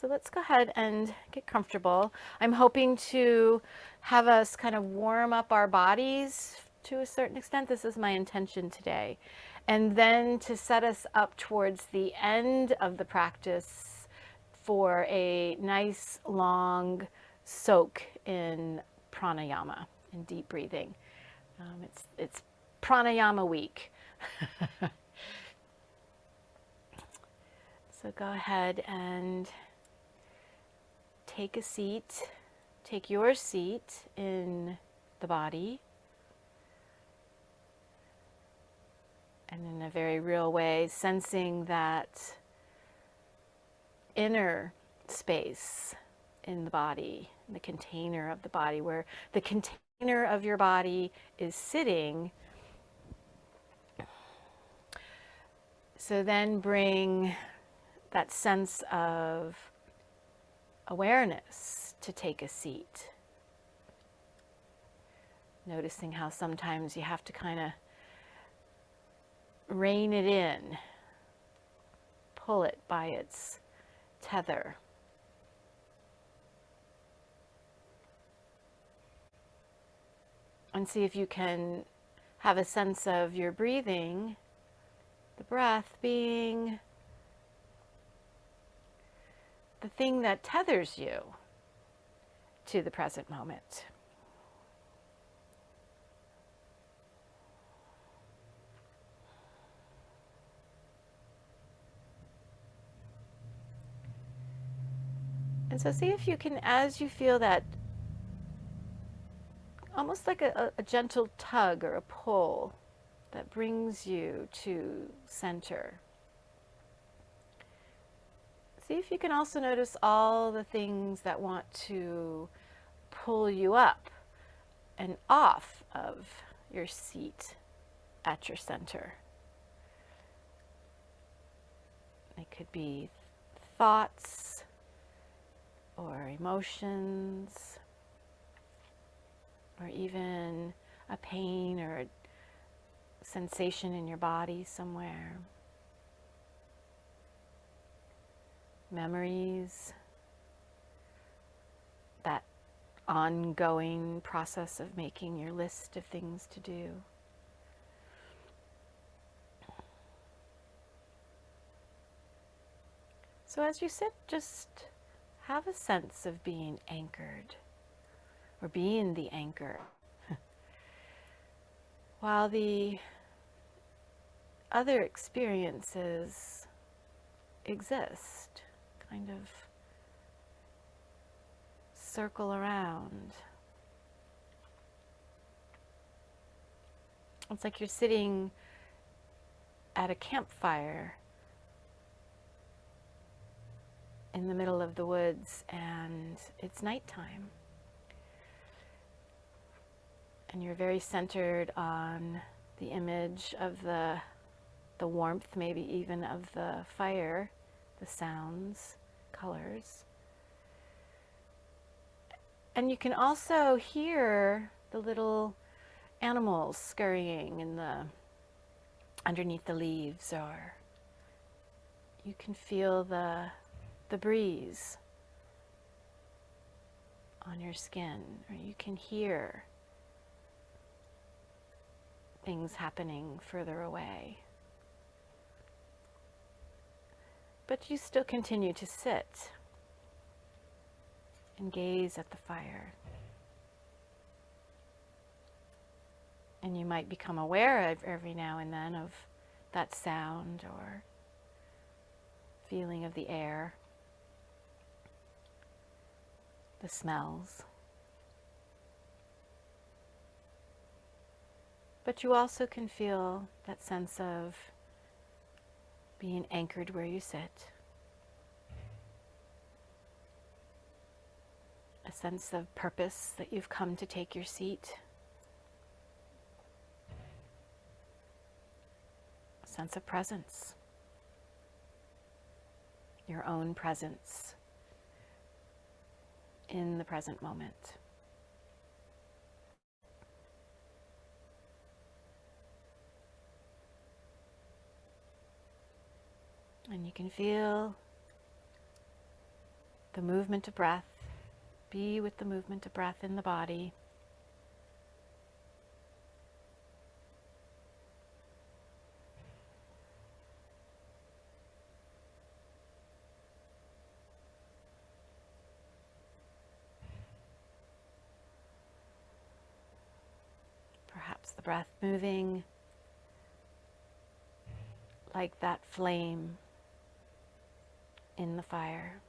So let's go ahead and get comfortable. I'm hoping to have us kind of warm up our bodies to a certain extent. This is my intention today. And then to set us up towards the end of the practice for a nice long soak in pranayama, in deep breathing. It's pranayama week. So go ahead and take a seat, take your seat in the body, and in a very real way, sensing that inner space in the body, the container of the body, where the container of your body is sitting. So then bring that sense of awareness to take a seat. Noticing how sometimes you have to kind of rein it in, pull it by its tether. And see if you can have a sense of your breathing, the breath being the thing that tethers you to the present moment. And so see if you can, as you feel that, almost like a gentle tug or a pull that brings you to center. See if you can also notice all the things that want to pull you up and off of your seat at your center. It could be thoughts or emotions, or even a pain or a sensation in your body somewhere. Memories, that ongoing process of making your list of things to do. So as you sit, just have a sense of being anchored, or being the anchor, while the other experiences exist, kind of circle around. It's like you're sitting at a campfire in the middle of the woods and it's nighttime. And you're very centered on the image of the warmth, maybe even of the fire, the sounds, colors. And you can also hear the little animals scurrying in underneath the leaves, or you can feel the breeze on your skin, or you can hear things happening further away. But you still continue to sit and gaze at the fire. And you might become aware of every now and then of that sound or feeling of the air, the smells. But you also can feel that sense of being anchored where you sit. A sense of purpose that you've come to take your seat. A sense of presence. Your own presence in the present moment. And you can feel the movement of breath. Be with the movement of breath in the body. Perhaps the breath moving like that flame in the fire.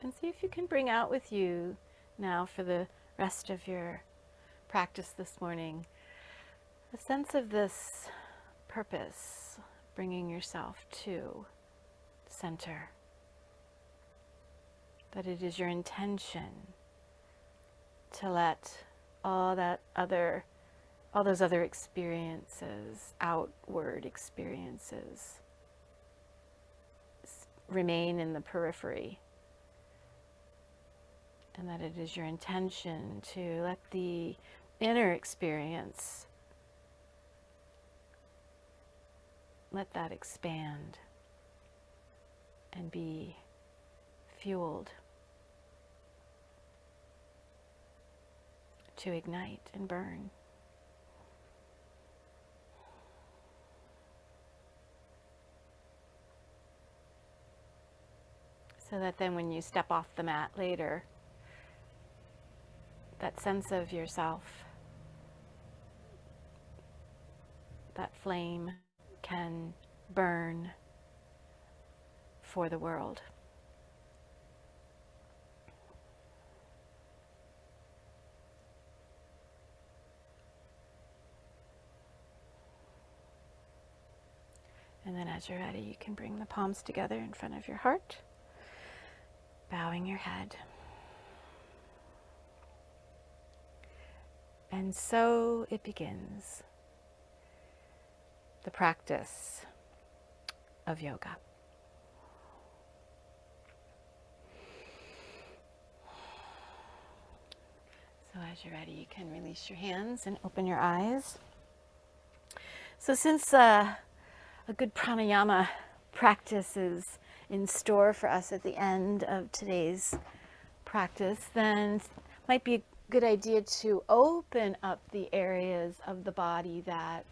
And see if you can bring out with you now for the rest of your practice this morning a sense of this purpose, bringing yourself to center. That it is your intention to let all those other experiences, outward experiences, remain in the periphery. And that it is your intention to let the inner experience, let that expand and be fueled to ignite and burn. So that then when you step off the mat later, that sense of yourself, that flame can burn for the world. And then as you're ready, you can bring the palms together in front of your heart, bowing your head. And so it begins, the practice of yoga. So as you're ready, you can release your hands and open your eyes. So since a good pranayama practice is in store for us at the end of today's practice, then it might be a good idea to open up the areas of the body that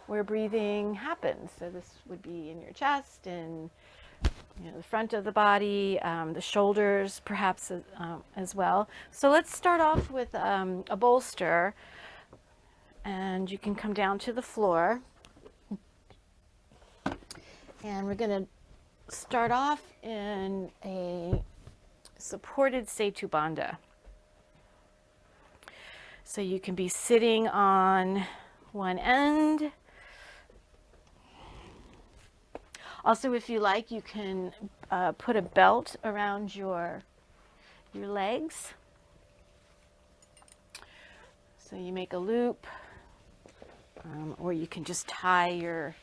where breathing happens. So this would be in your chest and the front of the body, the shoulders perhaps as well. So let's start off with a bolster, and you can come down to the floor. And we're going to start off in a supported Setu Bandha. So you can be sitting on one end. Also, if you like, you can put a belt around your legs. So you make a loop, or you can just tie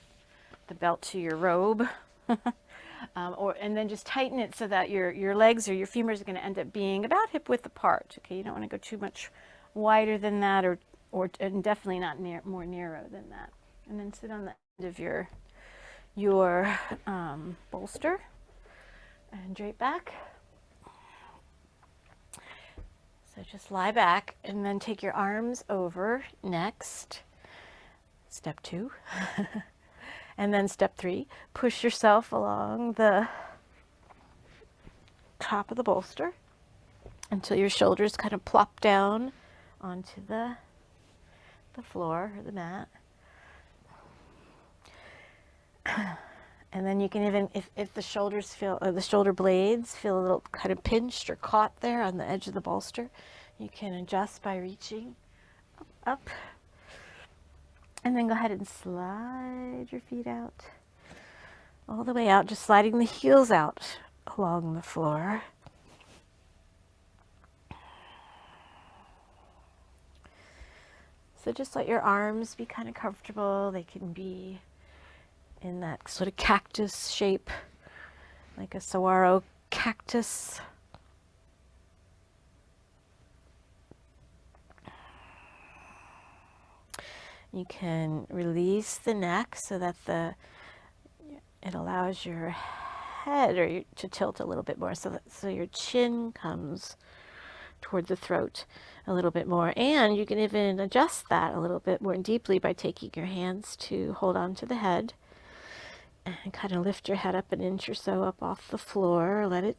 the belt to your robe, and then just tighten it so that your legs or your femurs are going to end up being about hip width apart. Okay, you don't want to go too much wider than that, and definitely not more narrow than that. And then sit on the end of your bolster and drape back. So just lie back and then take your arms over next. Step 2. And then step 3, push yourself along the top of the bolster until your shoulders kind of plop down onto the floor or the mat. And then you can even, if the shoulders feel, or the shoulder blades feel a little kind of pinched or caught there on the edge of the bolster, you can adjust by reaching up. And then go ahead and slide your feet out, all the way out, just sliding the heels out along the floor. So just let your arms be kind of comfortable. They can be in that sort of cactus shape, like a saguaro cactus. You can release the neck so that it allows your head to tilt a little bit more, so your chin comes toward the throat a little bit more. And you can even adjust that a little bit more deeply by taking your hands to hold on to the head and kind of lift your head up an inch or so up off the floor. Let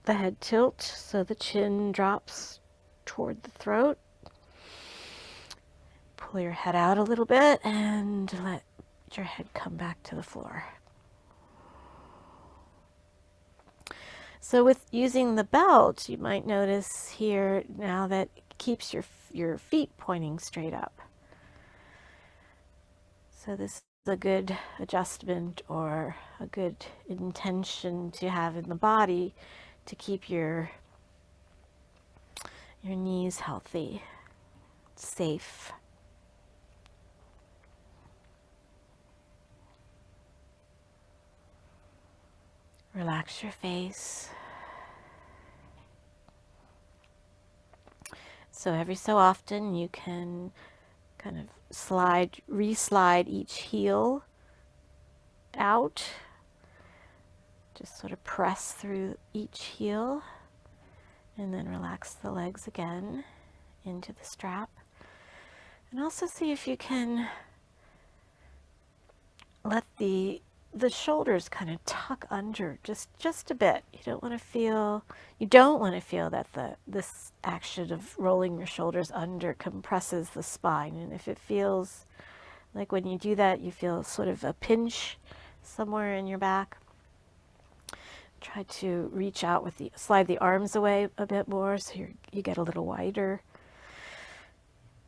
the head tilt so the chin drops toward the throat. Pull your head out a little bit and let your head come back to the floor. So with using the belt, you might notice here now that it keeps your feet pointing straight up. So this is a good adjustment or a good intention to have in the body to keep your knees healthy, safe. Relax your face. So every so often you can kind of re-slide each heel out. Just sort of press through each heel and then relax the legs again into the strap. And also see if you can let the shoulders kind of tuck under just a bit. You don't want to feel that this action of rolling your shoulders under compresses the spine. And if it feels like when you do that, you feel sort of a pinch somewhere in your back, try to reach out slide the arms away a bit more so you get a little wider.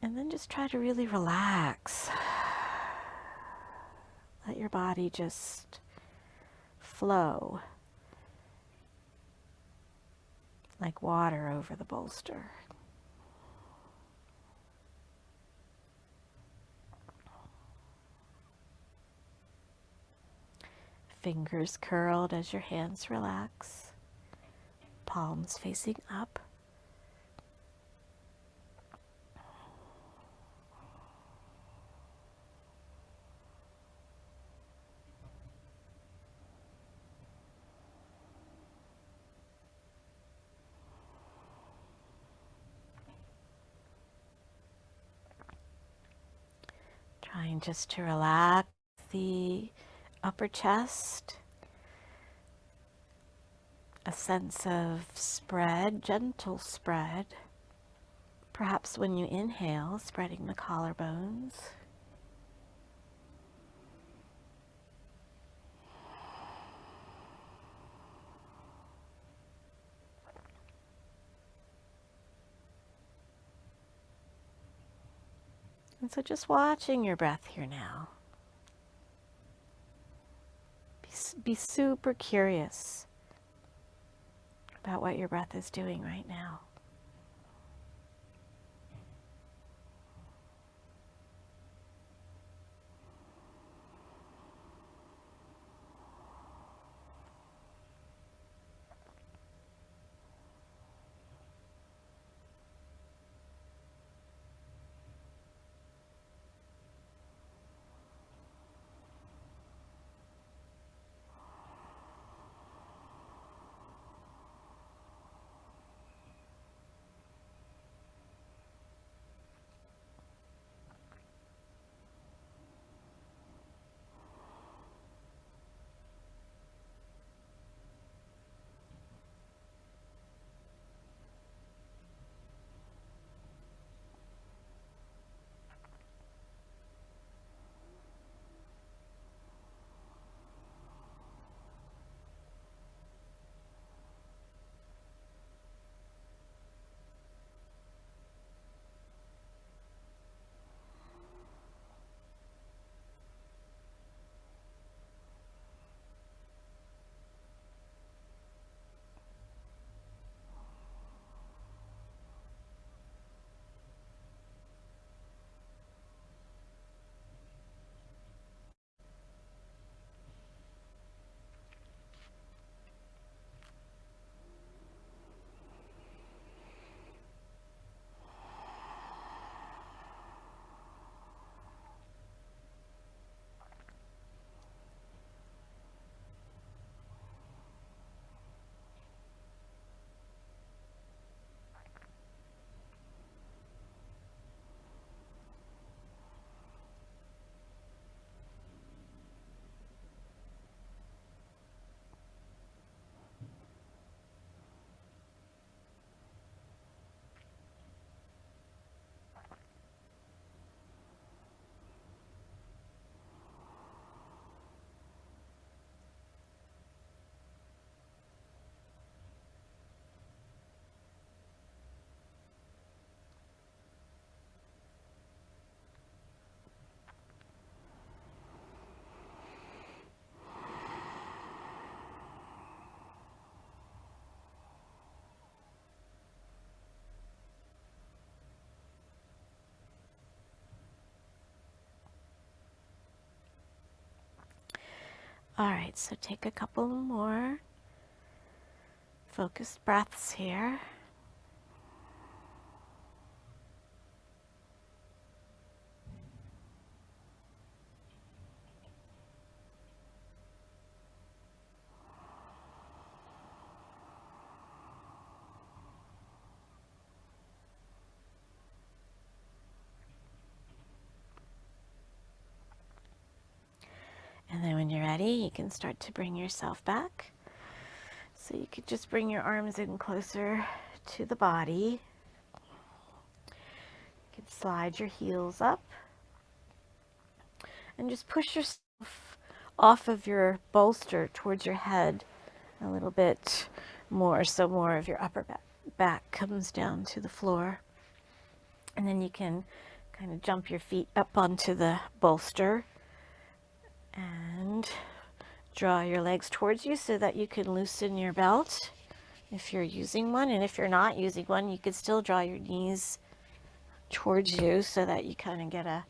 And then just try to really relax. Let your body just flow like water over the bolster. Fingers curled as your hands relax, palms facing up. Trying just to relax the upper chest, a sense of spread, gentle spread. Perhaps when you inhale, spreading the collarbones. And so just watching your breath here now. Be super curious about what your breath is doing right now. All right, so take a couple more focused breaths here. And then when you're ready, you can start to bring yourself back. So you could just bring your arms in closer to the body. You can slide your heels up and just push yourself off of your bolster towards your head a little bit more, so more of your upper back comes down to the floor. And then you can kind of jump your feet up onto the bolster and draw your legs towards you so that you can loosen your belt if you're using one. And if you're not using one, you could still draw your knees towards you so that you kind of get a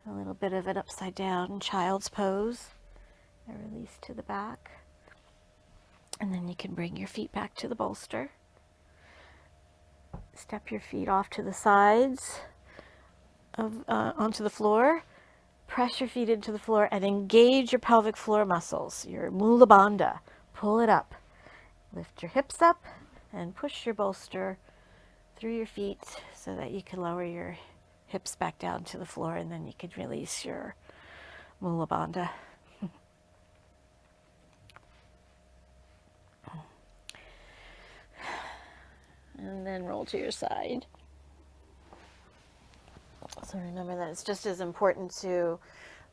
little bit of an upside down child's pose. A release to the back. And then you can bring your feet back to the bolster. Step your feet off to the sides of onto the floor. Press your feet into the floor and engage your pelvic floor muscles, your mula bandha. Pull it up. Lift your hips up and push your bolster through your feet so that you can lower your hips back down to the floor, and then you can release your mula bandha. And then roll to your side. So remember that it's just as important to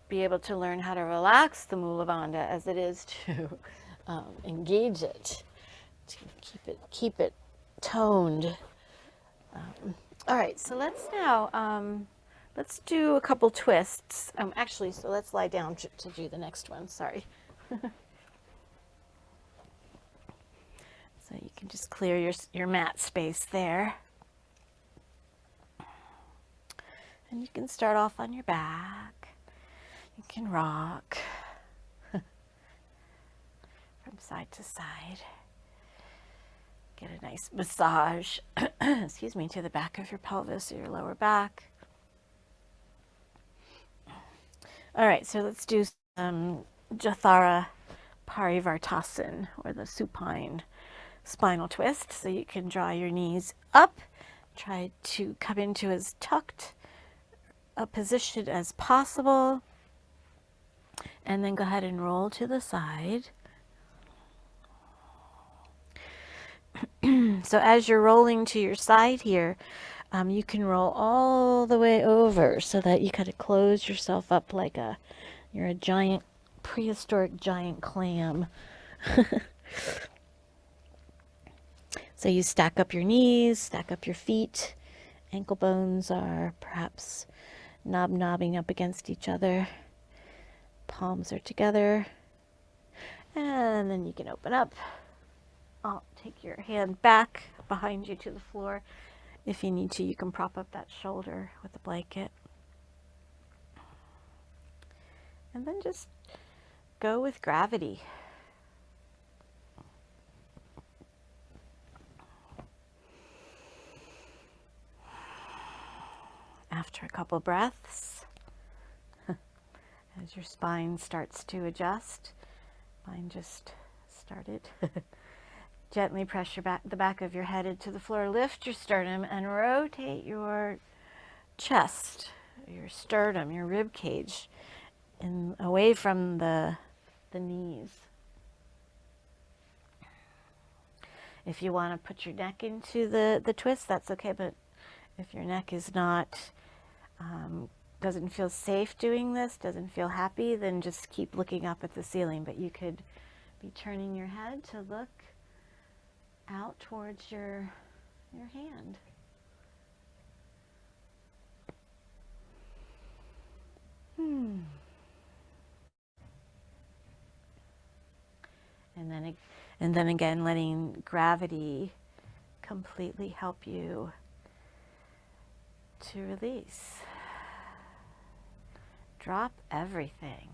be able to learn how to relax the mula bandha as it is to engage it, to keep it toned. All right, so let's now let's do a couple twists. Actually, so let's lie down to do the next one. Sorry. So you can just clear your mat space there. And you can start off on your back. You can rock from side to side. Get a nice massage, excuse me, to the back of your pelvis or your lower back. All right, so let's do some Jathara Parivartasan, or the supine spinal twist. So you can draw your knees up, try to come into as tucked a position as possible, and then go ahead and roll to the side. So as you're rolling to your side here, you can roll all the way over so that you kind of close yourself up like you're a giant, prehistoric giant clam. So you stack up your knees, stack up your feet. Ankle bones are perhaps knobbing up against each other. Palms are together. And then you can open up. I'll take your hand back behind you to the floor. If you need to, you can prop up that shoulder with a blanket. And then just go with gravity. After a couple breaths, as your spine starts to adjust, mine just started. Gently press the back of your head into the floor, lift your sternum, and rotate your chest, your sternum, your rib cage, away from the knees. If you want to put your neck into the twist, that's okay, but if your neck is not, doesn't feel safe doing this, doesn't feel happy, then just keep looking up at the ceiling. But you could be turning your head to look out towards your hand. And then again, letting gravity completely help you to release. Drop everything.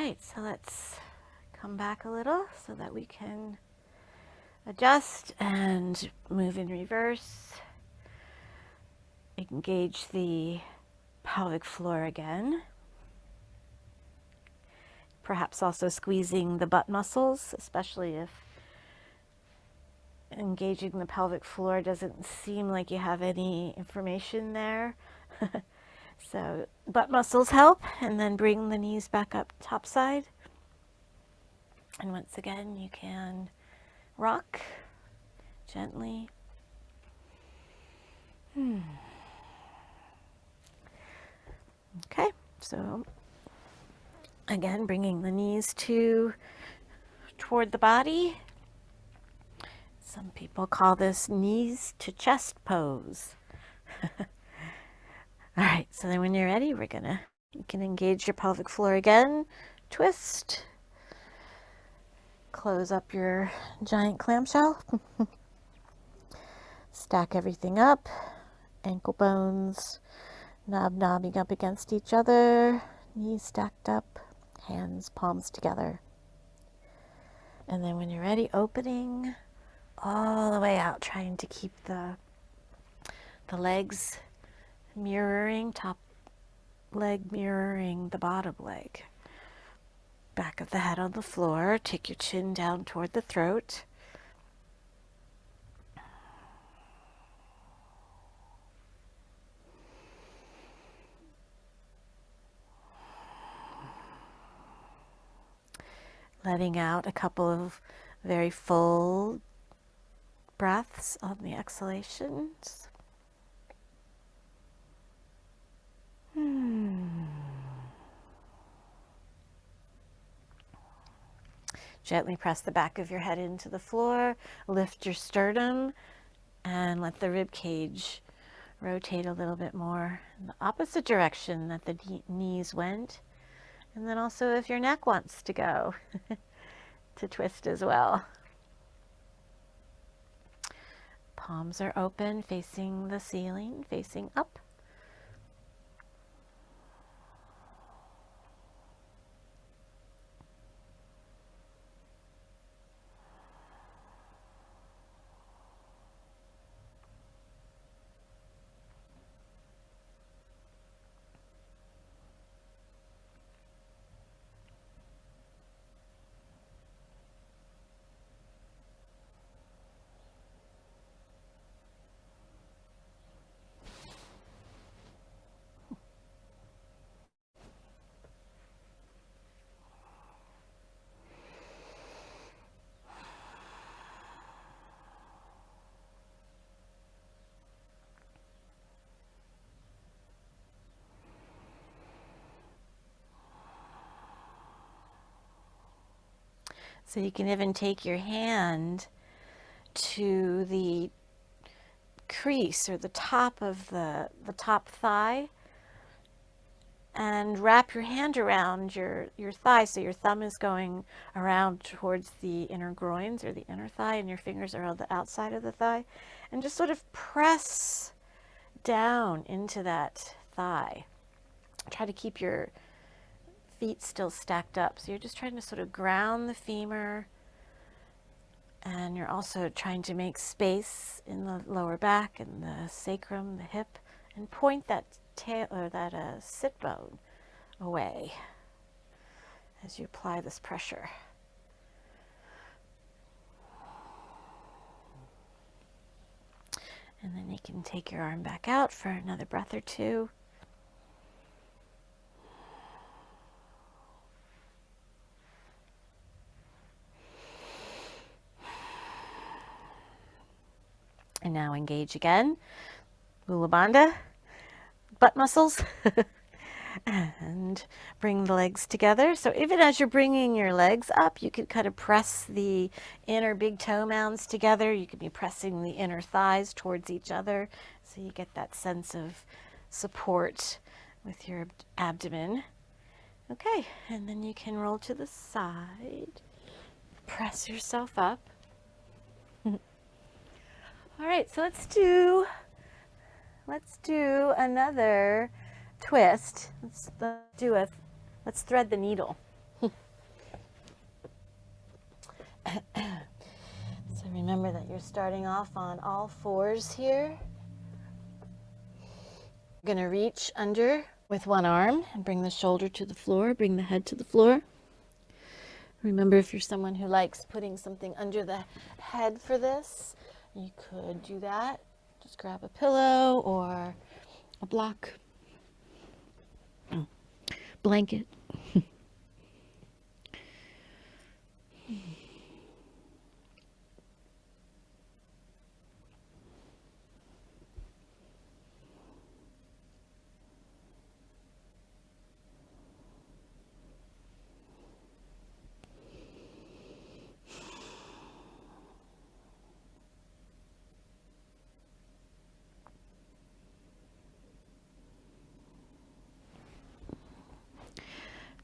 right, so let's come back a little so that we can adjust and move in reverse. Engage the pelvic floor again. Perhaps also squeezing the butt muscles, especially if engaging the pelvic floor doesn't seem like you have any information there. So butt muscles help, and then bring the knees back up top side. And once again, you can rock gently. Okay, so again, bringing the knees toward the body. Some people call this knees to chest pose. All right, so then when you're ready, you can engage your pelvic floor again, twist, close up your giant clamshell, stack everything up, ankle bones knobbing up against each other, knees stacked up, hands, palms together. And then when you're ready, opening all the way out, trying to keep the legs mirroring, top leg mirroring the bottom leg. Back of the head on the floor, take your chin down toward the throat. Letting out a couple of very full breaths on the exhalations. Gently press the back of your head into the floor, lift your sternum, and let the rib cage rotate a little bit more in the opposite direction that the knees went. And then also if your neck wants to go, to twist as well. Palms are open, facing the ceiling, facing up. So you can even take your hand to the crease or the top of the top thigh and wrap your hand around your thigh, so your thumb is going around towards the inner groins or the inner thigh, and your fingers are on the outside of the thigh, and just sort of press down into that thigh. Try to keep your feet still stacked up. So you're just trying to sort of ground the femur, and you're also trying to make space in the lower back and the sacrum, the hip, and point that tail or that sit bone away as you apply this pressure. And then you can take your arm back out for another breath or two. And now engage again. Mula Bandha, butt muscles. And bring the legs together. So even as you're bringing your legs up, you can kind of press the inner big toe mounds together. You can be pressing the inner thighs towards each other, so you get that sense of support with your abdomen. Okay, and then you can roll to the side. Press yourself up. All right, so let's do another twist. Let's thread the needle. we're starting off on all fours here. We're going to reach under with one arm and bring the shoulder to the floor, bring the head to the floor. Remember, if you're someone who likes putting something under the head for this, you could do that. Just grab a pillow or a blanket.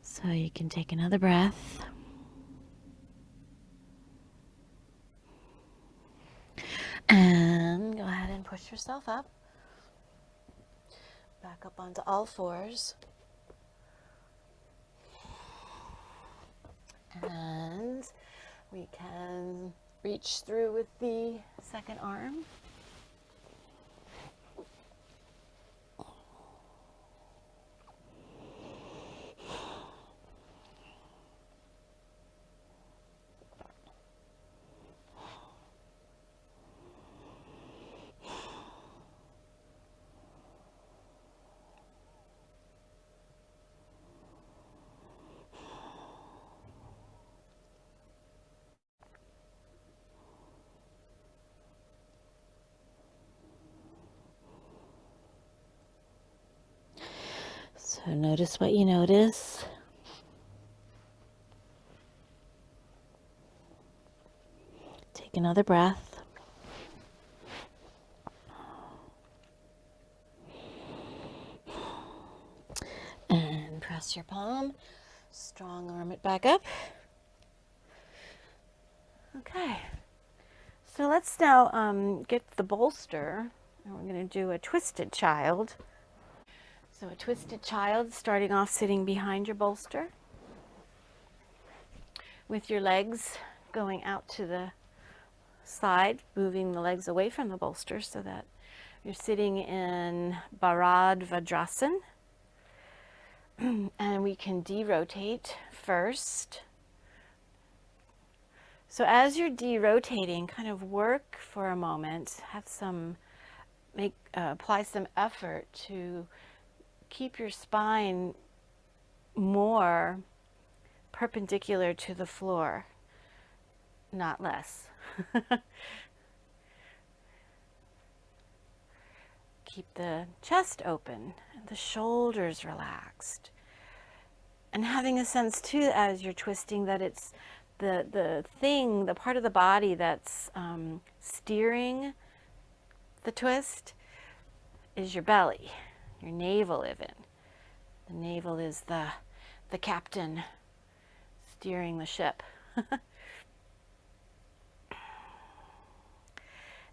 So you can take another breath. And go ahead and push yourself up. Back up onto all fours. And we can reach through with the second arm. So notice what you notice. Take another breath. And press your palm. Strong arm it back up. Okay. So let's now get the bolster. And we're going to do a twisted child. So a twisted child, starting off sitting behind your bolster with your legs going out to the side, moving the legs away from the bolster so that you're sitting in Parivartasan. And we can de-rotate first. So as you're de-rotating, kind of work for a moment, have some, apply some effort to keep your spine more perpendicular to the floor, not less. Keep the chest open and the shoulders relaxed. And having a sense too, as you're twisting, that it's the part of the body that's steering the twist is your belly. Your navel even. The navel is the captain steering the ship.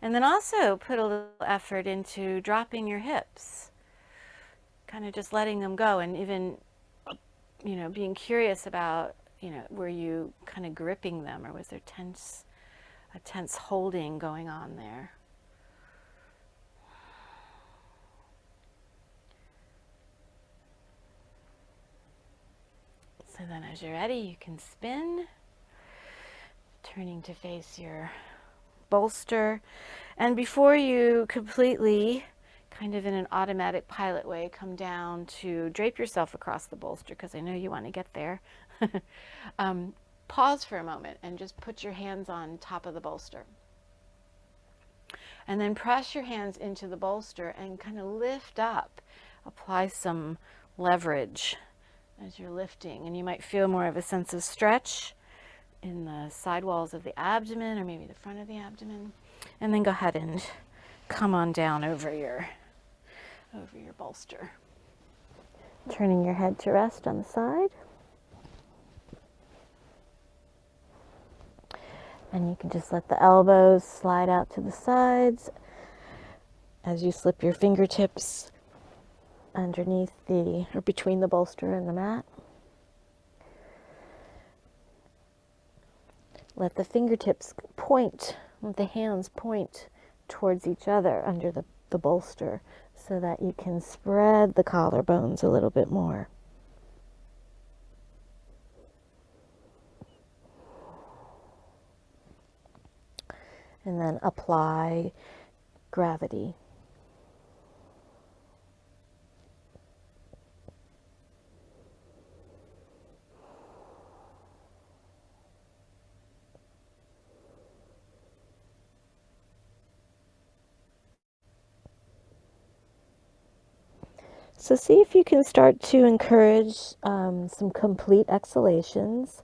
And then also put a little effort into dropping your hips. Kind of just letting them go, and even, being curious about, were you kind of gripping them, or was there a tense holding going on there? So then as you're ready, you can spin, turning to face your bolster. And before you completely, kind of in an automatic pilot way, come down to drape yourself across the bolster, because I know you want to get there, pause for a moment and just put your hands on top of the bolster. And then press your hands into the bolster and kind of lift up. Apply some leverage as you're lifting, and you might feel more of a sense of stretch in the side walls of the abdomen, or maybe the front of the abdomen. And then go ahead and come on down over your bolster. Turning your head to rest on the side. And you can just let the elbows slide out to the sides as you slip your fingertips underneath or between the bolster and the mat. Let the fingertips point The hands point towards each other under the bolster so that you can spread the collarbones a little bit more. And then apply gravity. So see if you can start to encourage some complete exhalations.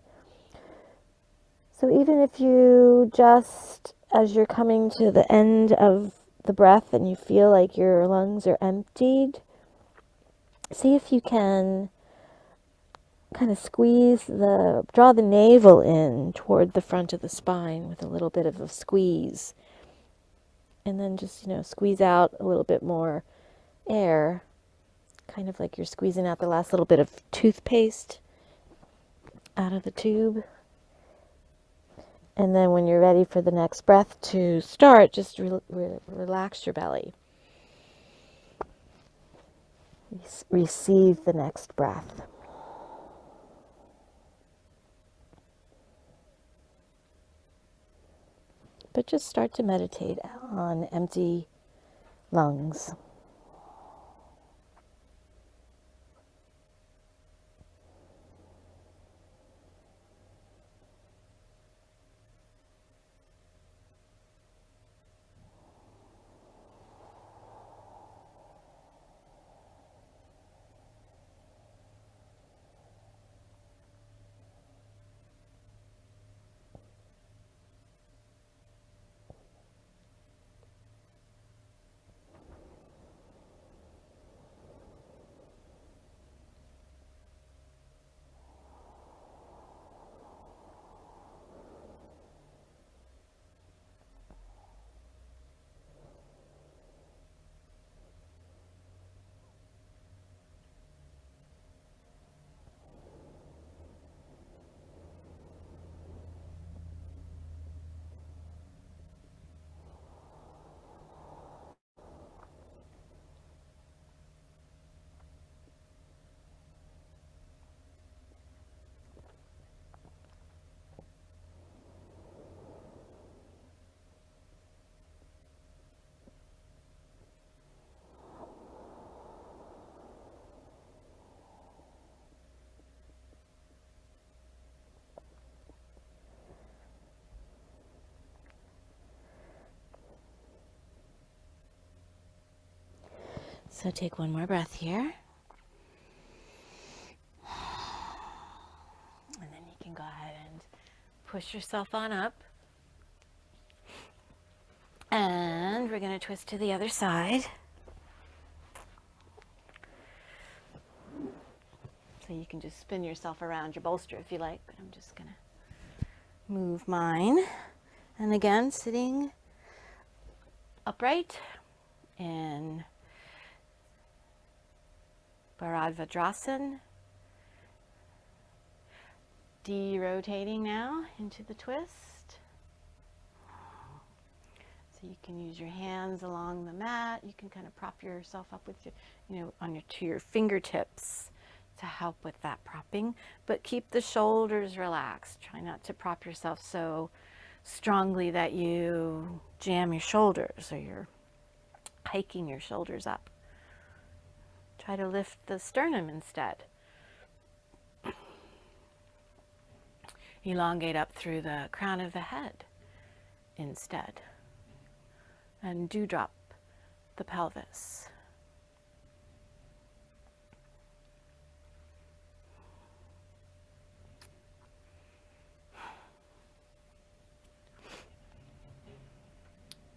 So even if you just, as you're coming to the end of the breath and you feel like your lungs are emptied, see if you can kind of draw the navel in toward the front of the spine with a little bit of a squeeze. And then just, squeeze out a little bit more air, kind of like you're squeezing out the last little bit of toothpaste out of the tube. And then when you're ready for the next breath to start, just relax your belly. Receive the next breath. But just start to meditate on empty lungs. So take one more breath here. And then you can go ahead and push yourself on up. And we're going to twist to the other side. So you can just spin yourself around your bolster if you like, but I'm just going to move mine. And again, sitting upright in Parivartasan. De-rotating now into the twist. So you can use your hands along the mat. You can kind of prop yourself up with your, to your fingertips to help with that propping. But keep the shoulders relaxed. Try not to prop yourself so strongly that you jam your shoulders or you're hiking your shoulders up. Try to lift the sternum instead. Elongate up through the crown of the head instead. And do drop the pelvis.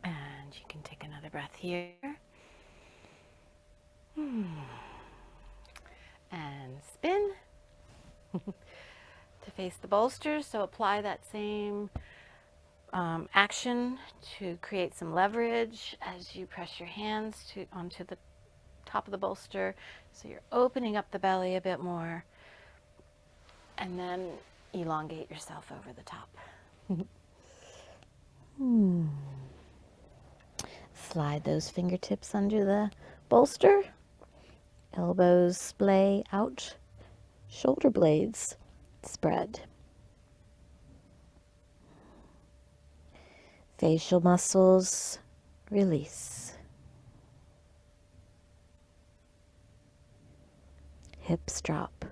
And you can take another breath here. And spin to face the bolster. So apply that same action to create some leverage as you press your hands onto the top of the bolster. So you're opening up the belly a bit more. And then elongate yourself over the top. Slide those fingertips under the bolster. Elbows splay out. Shoulder blades spread. Facial muscles release. Hips drop.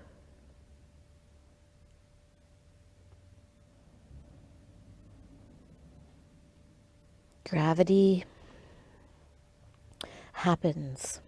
Gravity happens.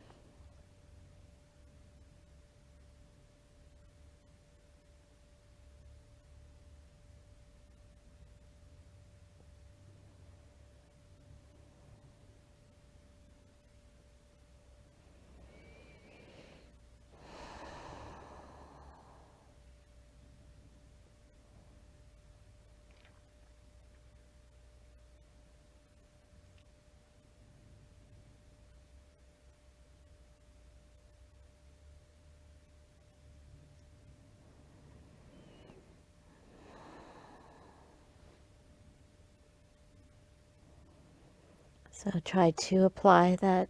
So try to apply that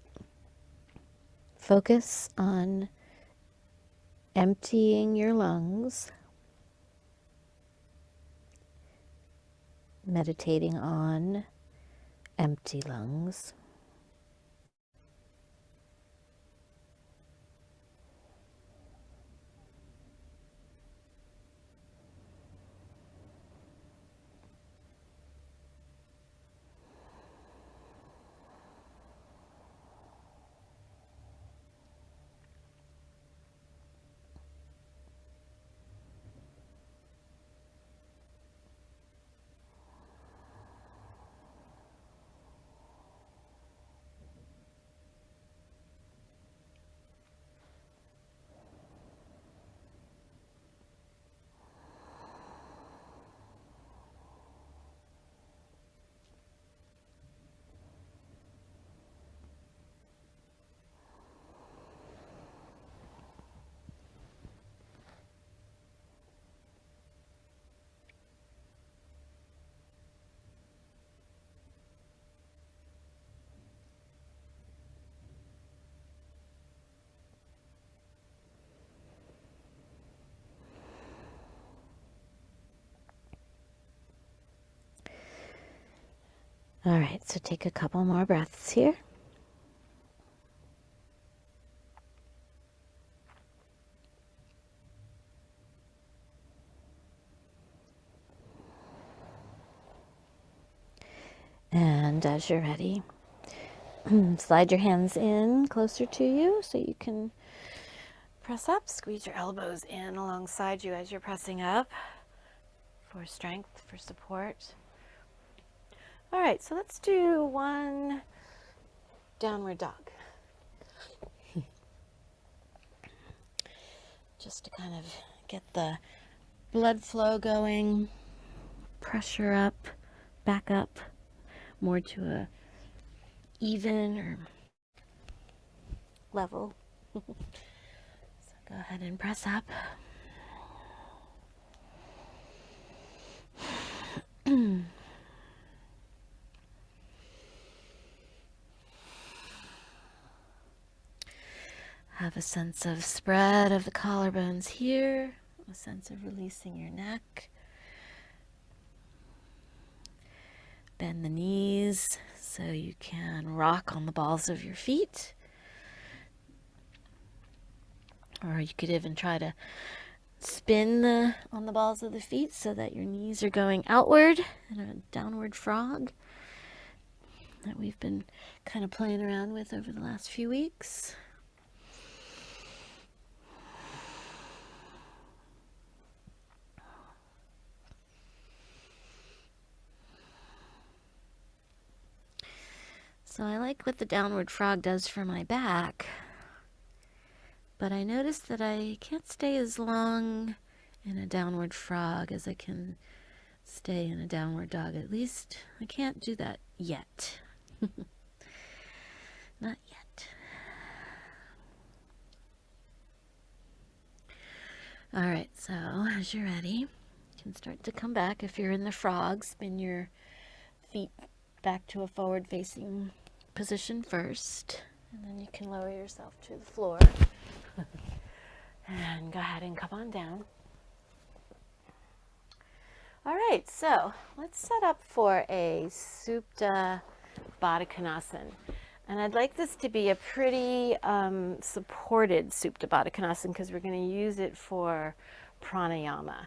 focus on emptying your lungs, meditating on empty lungs. All right, so take a couple more breaths here. And as you're ready, slide your hands in closer to you so you can press up. Squeeze your elbows in alongside you as you're pressing up for strength, for support. All right, so let's do one downward dog. Just to kind of get the blood flow going, pressure up, back up, more to a even or level. So go ahead and press up. Have a sense of spread of the collarbones here, a sense of releasing your neck. Bend the knees so you can rock on the balls of your feet. Or you could even try to spin on the balls of the feet so that your knees are going outward in a downward frog that we've been kind of playing around with over the last few weeks. So I like what the downward frog does for my back, but I noticed that I can't stay as long in a downward frog as I can stay in a downward dog. At least I can't do that yet. Not yet. All right, so as you're ready, you can start to come back. If you're in the frog, spin your feet back to a forward facing position first, and then you can lower yourself to the floor. And go ahead and come on down. All right, so let's set up for a Supta Baddha Konasana. And I'd like this to be a pretty supported Supta Baddha Konasana because we're going to use it for pranayama.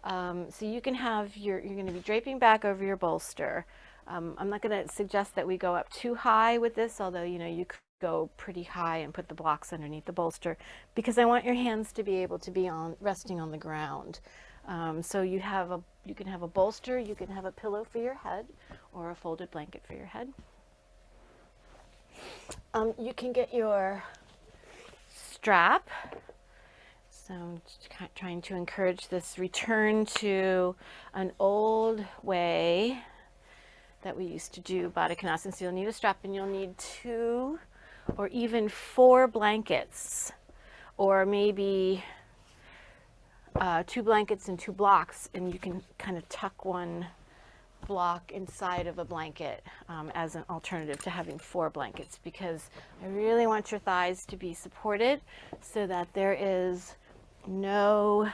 So you can have you're going to be draping back over your bolster. I'm not going to suggest that we go up too high with this, although you could go pretty high and put the blocks underneath the bolster, because I want your hands to be able to be resting on the ground. So you can have a bolster, you can have a pillow for your head, or a folded blanket for your head. You can get your strap. So I'm trying to encourage this return to an old way that we used to do Baddha Konasana. So you'll need a strap, and you'll need 2 or even 4 blankets, or maybe 2 blankets and 2 blocks, and you can kind of tuck one block inside of a blanket as an alternative to having 4 blankets, because I really want your thighs to be supported so that there is no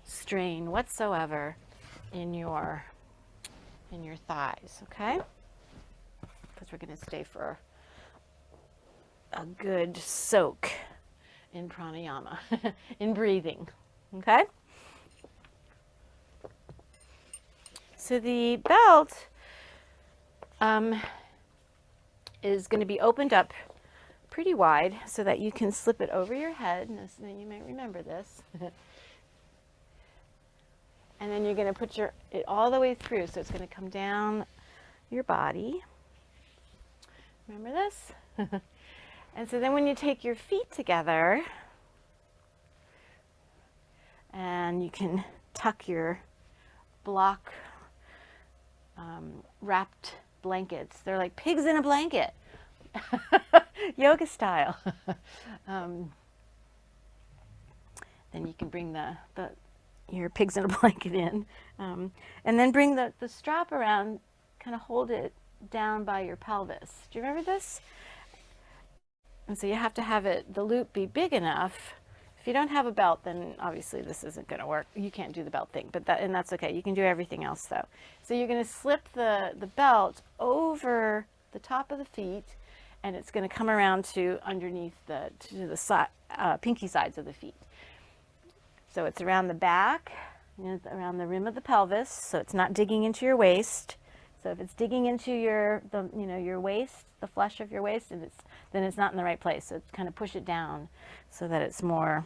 strain whatsoever in your thighs, okay? Because we're going to stay for a good soak in pranayama, in breathing, okay? So the belt is going to be opened up pretty wide so that you can slip it over your head. So you might remember this. And then you're going to put it all the way through, so it's going to come down your body. Remember this? And so then when you take your feet together, and you can tuck your block wrapped blankets. They're like pigs in a blanket, yoga style. Then you can bring your pigs in a blanket in, and then bring the strap around, kind of hold it down by your pelvis. Do you remember this? And so you have to have the loop be big enough. If you don't have a belt, then obviously this isn't going to work. You can't do the belt thing, and that's okay. You can do everything else though. So you're going to slip the belt over the top of the feet, and it's going to come around to underneath to the side, pinky sides of the feet. So it's around the back, around the rim of the pelvis, so it's not digging into your waist. So if it's digging into your waist, the flesh of your waist, then it's not in the right place. So it's kind of push it down so that it's more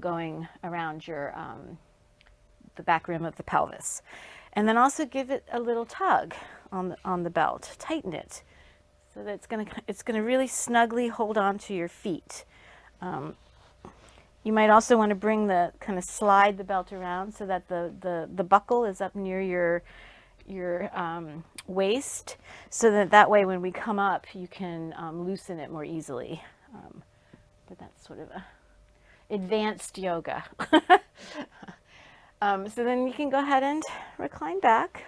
going around the back rim of the pelvis. And then also give it a little tug on the belt. Tighten it so that it's gonna really snugly hold on to your feet. You might also want to slide the belt around so that the buckle is up near your waist, so that way when we come up you can loosen it more easily. But that's sort of advanced yoga. So then you can go ahead and recline back.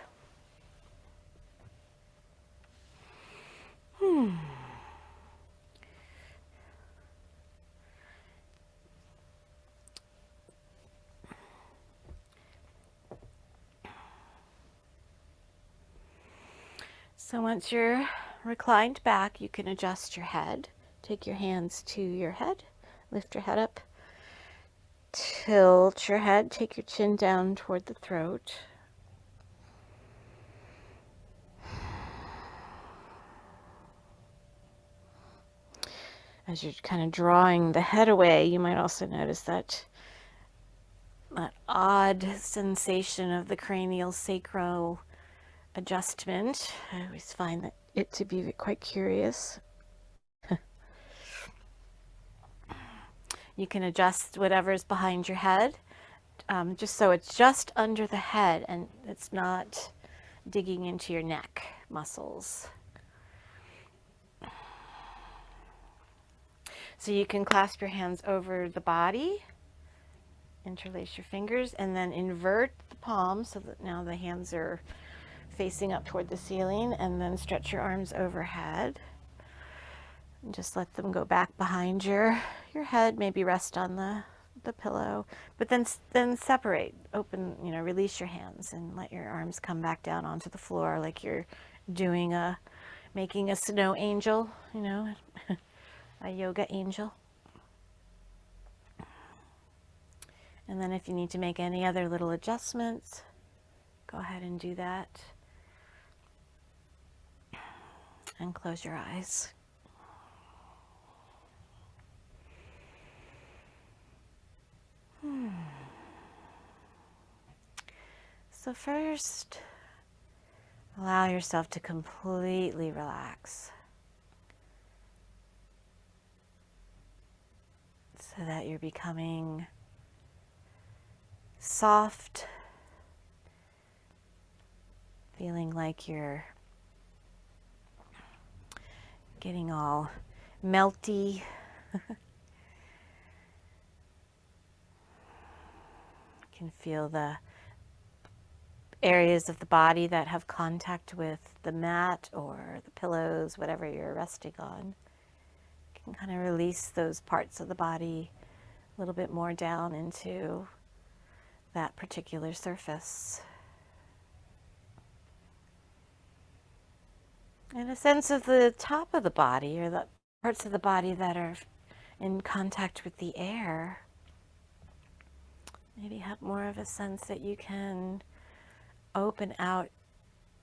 So once you're reclined back, you can adjust your head. Take your hands to your head, lift your head up, tilt your head, take your chin down toward the throat. As you're kind of drawing the head away, you might also notice that odd sensation of the cranial sacral adjustment. I always find it to be quite curious. You can adjust whatever's behind your head, just so it's just under the head and it's not digging into your neck muscles. So you can clasp your hands over the body, interlace your fingers, and then invert the palms so that now the hands are facing up toward the ceiling, and then stretch your arms overhead. And just let them go back behind your head, maybe rest on the pillow, but then separate, open, release your hands and let your arms come back down onto the floor like you're doing making a snow angel, a yoga angel. And then if you need to make any other little adjustments, go ahead and do that. And close your eyes. So first, allow yourself to completely relax so that you're becoming soft, feeling like you're getting all melty. You can feel the areas of the body that have contact with the mat or the pillows, whatever you're resting on. You can kind of release those parts of the body a little bit more down into that particular surface. And a sense of the top of the body, or the parts of the body that are in contact with the air. Maybe have more of a sense that you can open out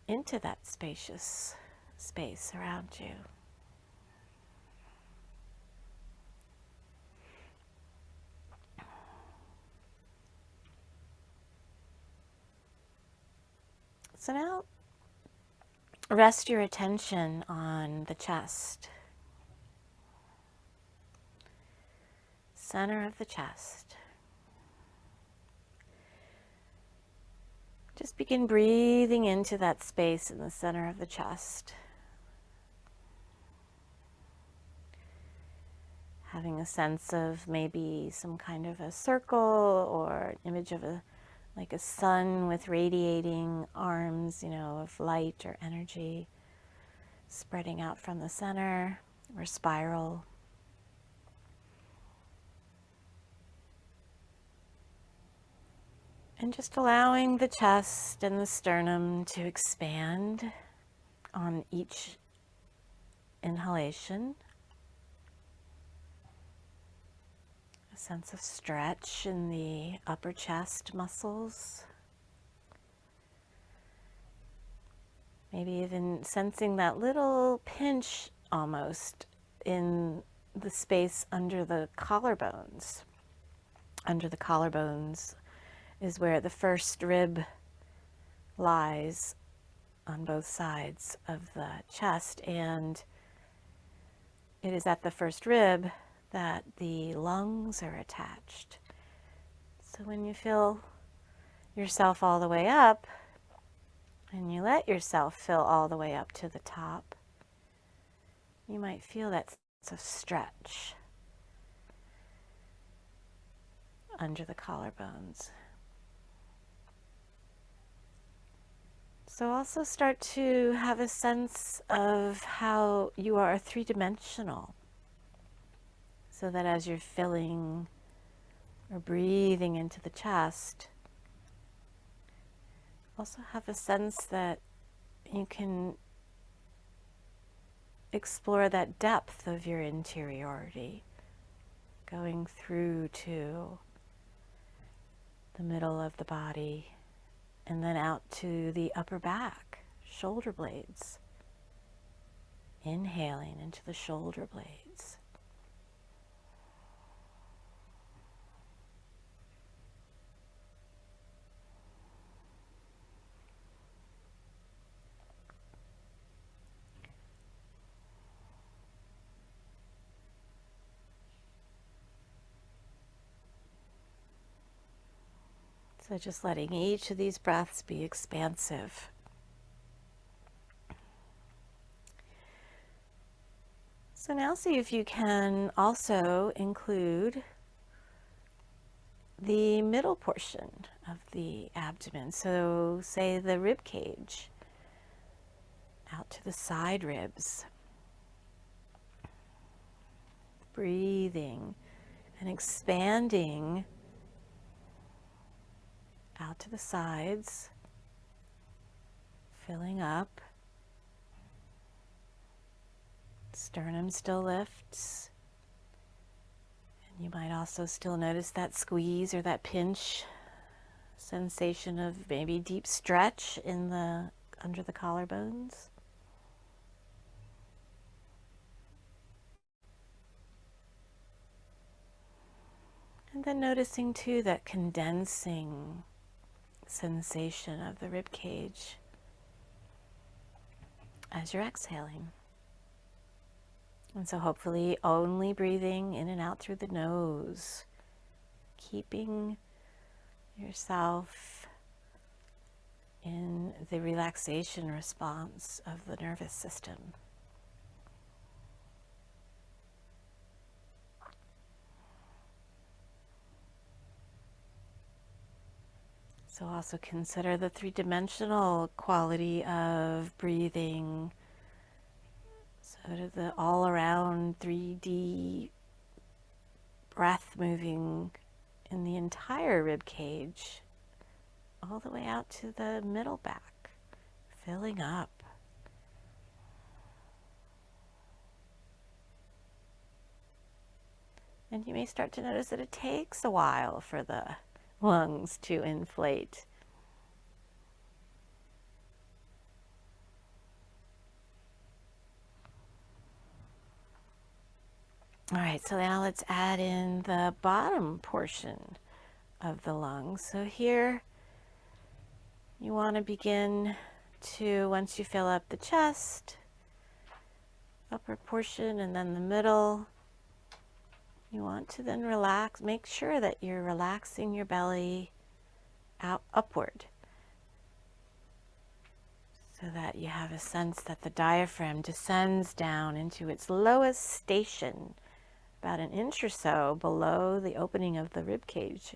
into that spacious space around you. So now rest your attention on the chest, center of the chest. Just begin breathing into that space in the center of the chest. Having a sense of maybe some kind of a circle or an image of like a sun with radiating arms, of light or energy spreading out from the center, or spiral. And just allowing the chest and the sternum to expand on each inhalation. A sense of stretch in the upper chest muscles. Maybe even sensing that little pinch almost in the space under the collarbones. Under the collarbones is where the first rib lies on both sides of the chest, and it is at the first rib that the lungs are attached. So when you feel yourself all the way up, and you let yourself fill all the way up to the top, you might feel that sense of stretch under the collarbones. So also start to have a sense of how you are three-dimensional, so that as you're filling or breathing into the chest, also have a sense that you can explore that depth of your interiority, going through to the middle of the body, and then out to the upper back, shoulder blades. Inhaling into the shoulder blades. So just letting each of these breaths be expansive. So now see if you can also include the middle portion of the abdomen. So say the rib cage. out to the side ribs. Breathing and expanding out to the sides, filling up. Sternum still lifts. And you might also still notice that squeeze or that pinch sensation of maybe deep stretch in the under the collarbones. And then noticing too that condensing sensation of the rib cage as you're exhaling. And so hopefully only breathing in and out through the nose, keeping yourself in the relaxation response of the nervous system. So also consider the three-dimensional quality of breathing, sort of the all-around 3D breath moving in the entire rib cage, all the way out to the middle back, filling up. And you may start to notice that it takes a while for the lungs to inflate. All right, so now let's add in the bottom portion of the lungs. So here you want to begin to, once you fill up the chest, upper portion, and then the middle, you want to then relax. Make sure that you're relaxing your belly out upward so that you have a sense that the diaphragm descends down into its lowest station, about an inch or so below the opening of the rib cage.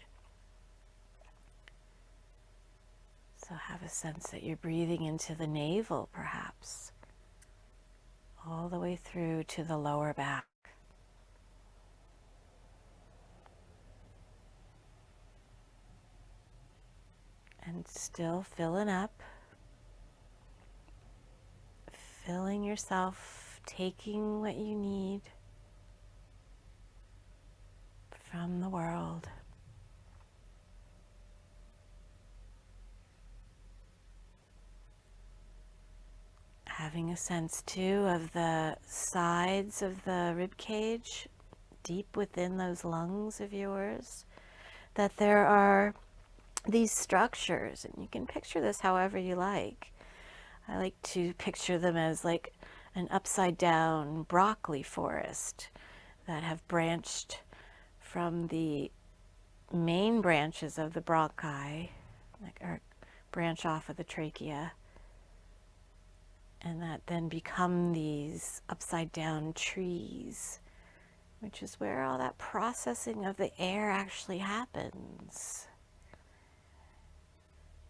So have a sense that you're breathing into the navel, perhaps, all the way through to the lower back. And still filling up, filling yourself, taking what you need from the world. Having a sense too of the sides of the rib cage, deep within those lungs of yours, that there are these structures, and you can picture this however you like. I like to picture them as like an upside down broccoli forest that have branched from the main branches of the bronchi, or branch off of the trachea, and that then become these upside down trees, which is where all that processing of the air actually happens.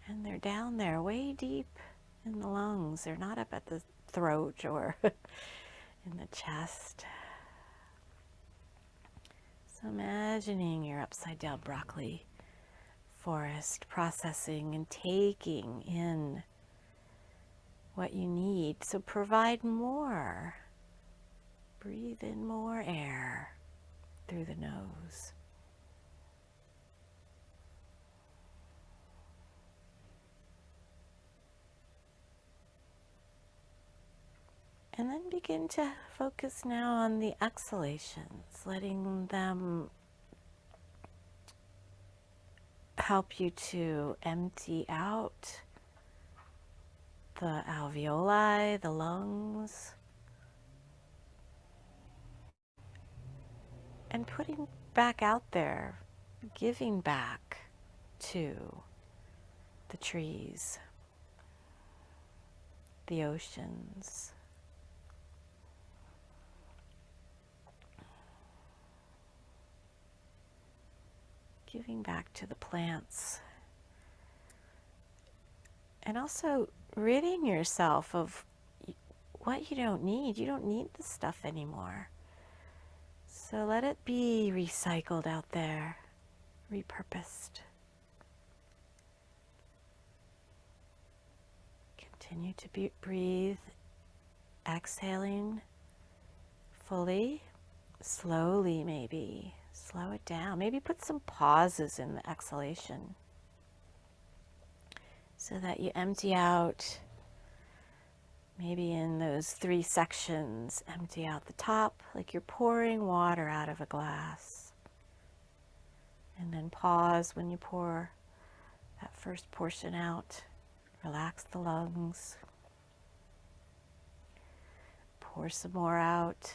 And they're down there way deep in the lungs. They're not up at the throat or in the chest. So imagining your upside down broccoli forest, processing and taking in what you need. So provide more. Breathe in more air through the nose. And then begin to focus now on the exhalations, letting them help you to empty out the alveoli, the lungs, and putting back out there, giving back to the trees, the oceans, giving back to the plants, and also ridding yourself of what you don't need. You don't need the stuff anymore. So let it be recycled out there, repurposed. Continue to breathe, exhaling fully, slowly maybe. Slow it down. Maybe put some pauses in the exhalation so that you empty out. Maybe in those 3 sections, empty out the top like you're pouring water out of a glass. And then pause when you pour that first portion out. Relax the lungs. Pour some more out.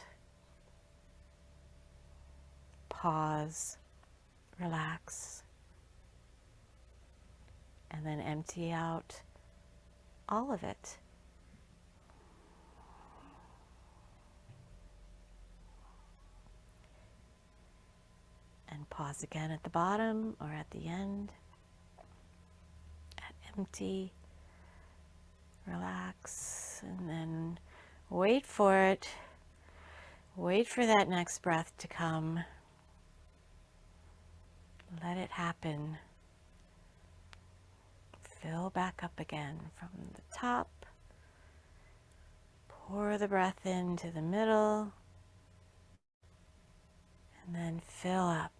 Pause. Relax. And then empty out all of it. And pause again at the bottom or at the end. At empty. Relax. And then wait for it. Wait for that next breath to come. Let it happen. Fill back up again from the top. Pour the breath into the middle. And then fill up.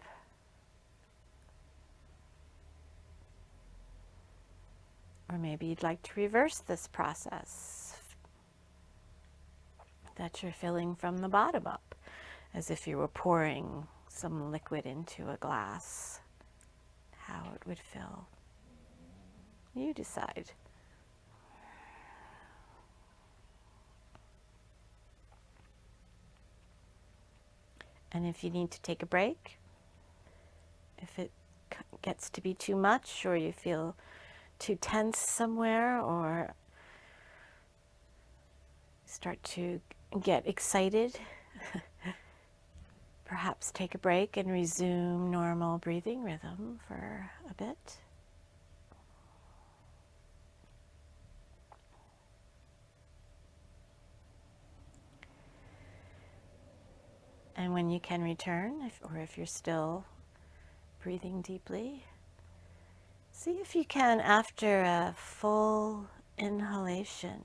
Or maybe you'd like to reverse this process. That you're filling from the bottom up, as if you were pouring some liquid into a glass. How it would fill. You decide. And if you need to take a break, if it gets to be too much or you feel too tense somewhere or start to get excited, perhaps take a break and resume normal breathing rhythm for a bit. And when you can return, if you're still breathing deeply, see if you can, after a full inhalation,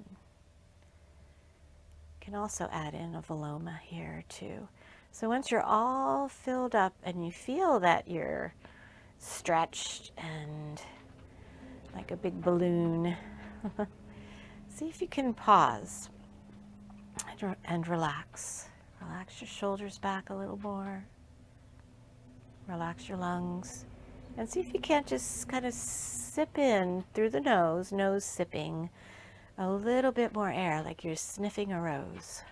you can also add in a viloma here too. So once you're all filled up and you feel that you're stretched and like a big balloon, see if you can pause and relax. Relax your shoulders back a little more. Relax your lungs. And see if you can't just kind of sip in through the nose sipping, a little bit more air, like you're sniffing a rose.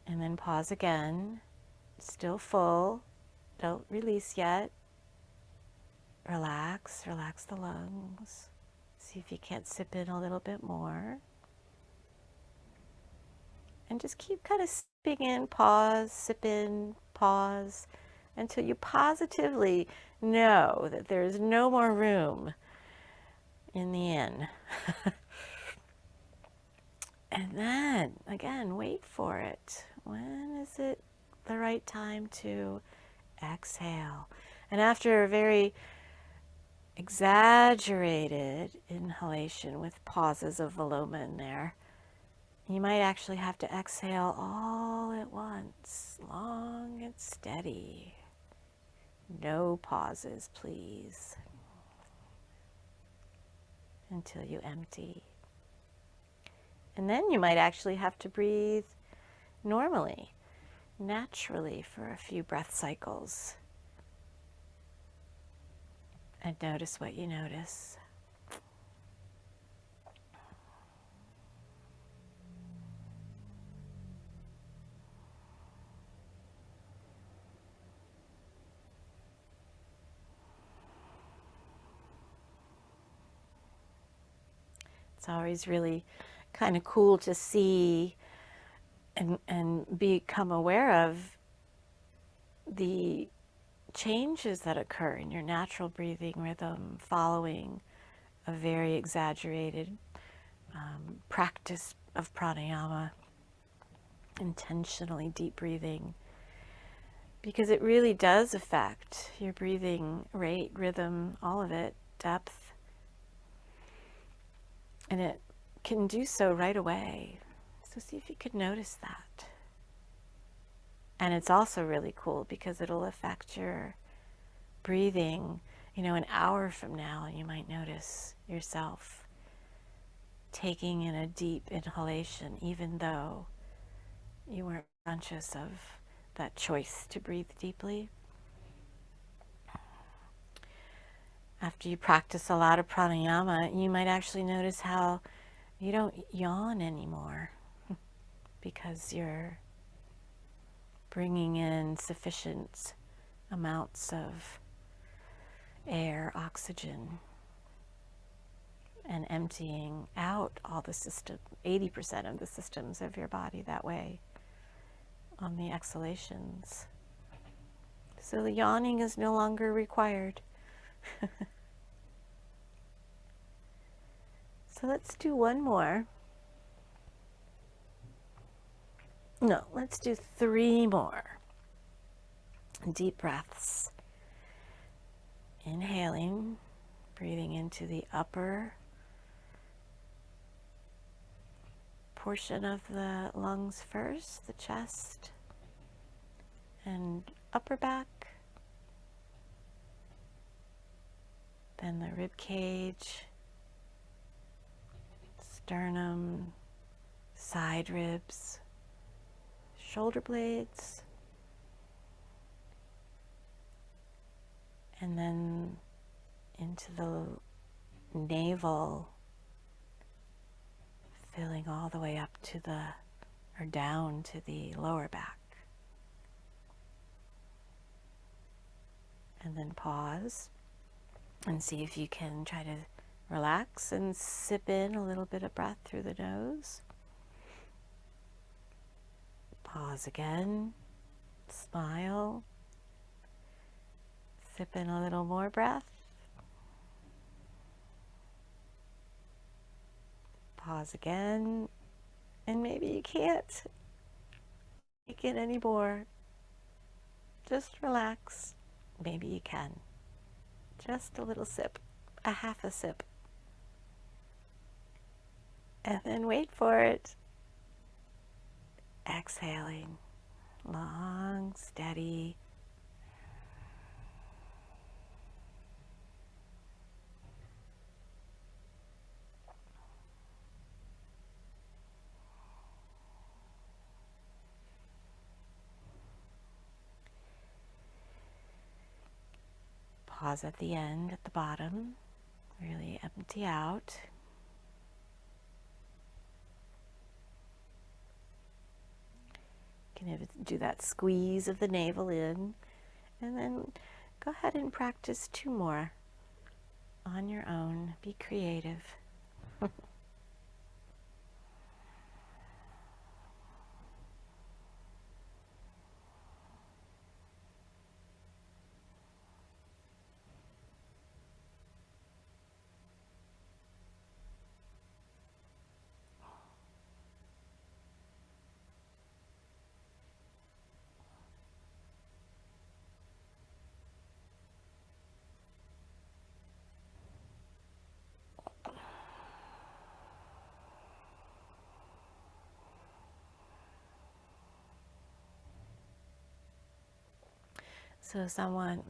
And then pause again, still full, don't release yet. Relax, relax the lungs. See if you can't sip in a little bit more. And just keep kind of sipping in, pause, sip in, pause, until you positively know that there is no more room in the in. And then, again, wait for it. When is it the right time to exhale? And after a very exaggerated inhalation with pauses of viloma in there, you might actually have to exhale all at once, long and steady. No pauses, please, until you empty. And then you might actually have to breathe normally, naturally for a few breath cycles. And notice what you notice. It's always really kind of cool to see and become aware of the changes that occur in your natural breathing rhythm following a very exaggerated practice of pranayama, intentionally deep breathing, because it really does affect your breathing rate, rhythm, all of it, depth, and it can do so right away. So see if you could notice that. And it's also really cool because it'll affect your breathing. You know, an hour from now, you might notice yourself taking in a deep inhalation, even though you weren't conscious of that choice to breathe deeply. After you practice a lot of pranayama, you might actually notice how you don't yawn anymore because you're bringing in sufficient amounts of air, oxygen, and emptying out all the system, 80% of the systems of your body that way on the exhalations. So the yawning is no longer required. So let's do one more. No, let's do 3 more. Deep breaths. Inhaling, breathing into the upper portion of the lungs first, the chest and upper back, then the rib cage, sternum, side ribs, shoulder blades, and then into the navel, filling all the way up to the, or down to the lower back. And then pause and see if you can try to relax and sip in a little bit of breath through the nose. Pause again, smile, sip in a little more breath. Pause again, and maybe you can't take it anymore. Just relax. Maybe you can. Just a little sip, a half a sip. And then wait for it. Exhaling, long, steady. Pause at the end, at the bottom. Really empty out. You can even do that squeeze of the navel in. And then go ahead and practice 2 more on your own. Be creative. So someone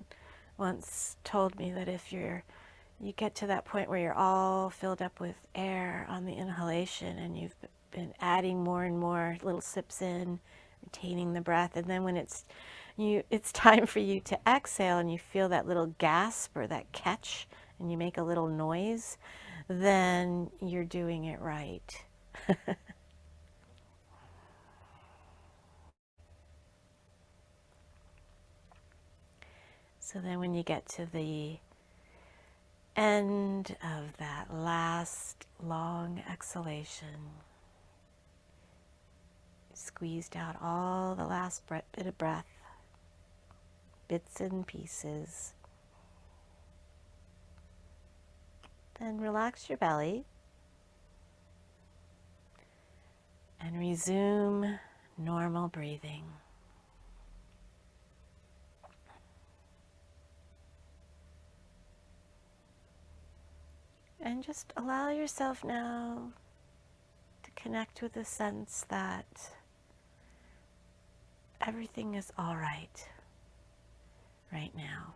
once told me that if you get to that point where you're all filled up with air on the inhalation and you've been adding more and more little sips in, retaining the breath, and then when it's time for you to exhale and you feel that little gasp or that catch and you make a little noise, then you're doing it right. So then when you get to the end of that last long exhalation, squeezed out all the last bit of breath, bits and pieces. Then relax your belly. and resume normal breathing. And just allow yourself now to connect with the sense that everything is all right now.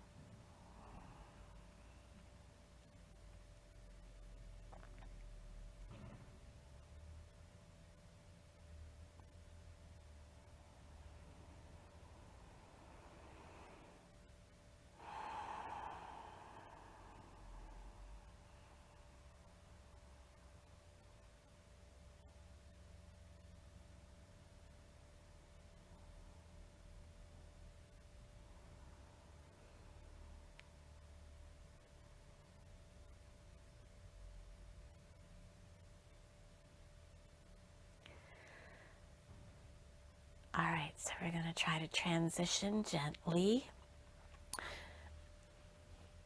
All right, so we're going to try to transition gently.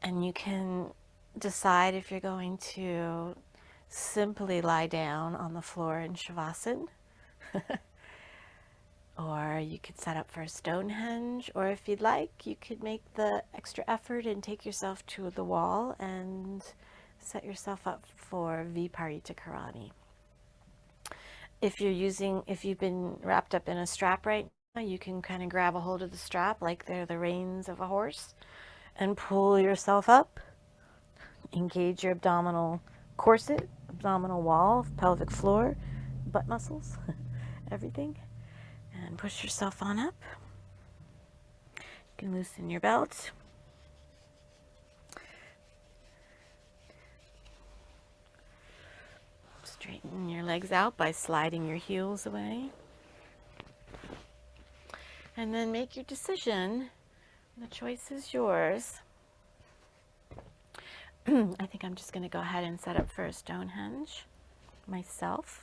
And you can decide if you're going to simply lie down on the floor in Shavasana, or you could set up for a Stonehenge, or if you'd like, you could make the extra effort and take yourself to the wall and set yourself up for Viparita Karani. If you've been wrapped up in a strap right now, you can kind of grab a hold of the strap like they're the reins of a horse and pull yourself up. Engage your abdominal corset, abdominal wall, pelvic floor, butt muscles, everything. And push yourself on up. You can loosen your belt. Straighten your legs out by sliding your heels away. And then make your decision. The choice is yours. I think I'm just going to go ahead and set up for a Stonehenge myself.